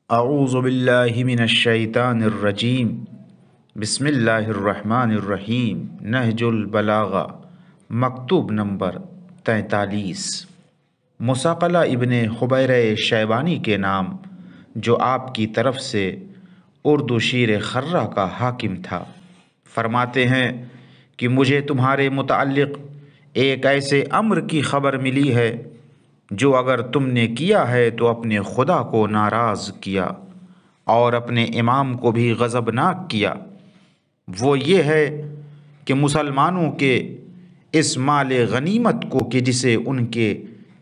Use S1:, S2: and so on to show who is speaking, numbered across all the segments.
S1: اعوذ باللہ من الشیطان الرجیم بسم اللہ الرحمن الرحیم نہج البلاغہ مکتوب نمبر 43 مساقلہ ابن خبیرہ شیبانی کے نام جو آپ کی طرف سے اردو شیر خرہ کا حاکم تھا، فرماتے ہیں کہ مجھے تمہارے متعلق ایک ایسے امر کی خبر ملی ہے جو اگر تم نے کیا ہے تو اپنے خدا کو ناراض کیا اور اپنے امام کو بھی غضبناک کیا۔ وہ یہ ہے کہ مسلمانوں کے اس مال غنیمت کو کہ جسے ان کے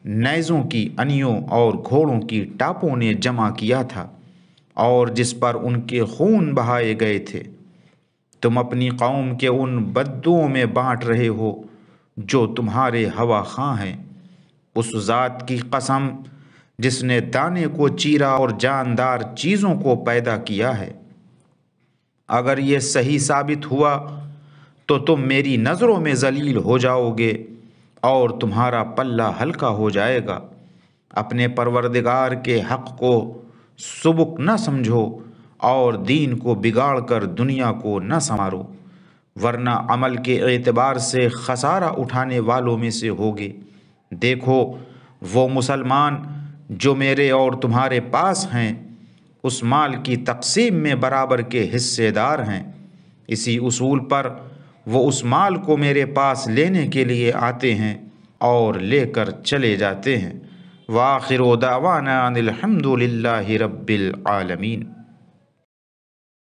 S1: نیزوں کی انیوں اور گھوڑوں کی ٹاپوں نے جمع کیا تھا اور جس پر ان کے خون بہائے گئے تھے، تم اپنی قوم کے ان بدوؤں میں بانٹ رہے ہو جو تمہارے ہوا خواں ہیں۔ اس ذات کی قسم جس نے دانے کو چیرا اور جاندار چیزوں کو پیدا کیا ہے، اگر یہ صحیح ثابت ہوا تو تم میری نظروں میں ذلیل ہو جاؤ گے اور تمہارا پلہ ہلکا ہو جائے گا۔ اپنے پروردگار کے حق کو سبک نہ سمجھو اور دین کو بگاڑ کر دنیا کو نہ سنوارو، ورنہ عمل کے اعتبار سے خسارہ اٹھانے والوں میں سے ہوگے۔ دیکھو وہ مسلمان جو میرے اور تمہارے پاس ہیں اس مال کی تقسیم میں برابر کے حصے دار ہیں، اسی اصول پر وہ اس مال کو میرے پاس لینے کے لیے آتے ہیں اور لے کر چلے جاتے ہیں۔ وآخر دعوانا ان الحمد للہ رب العالمین۔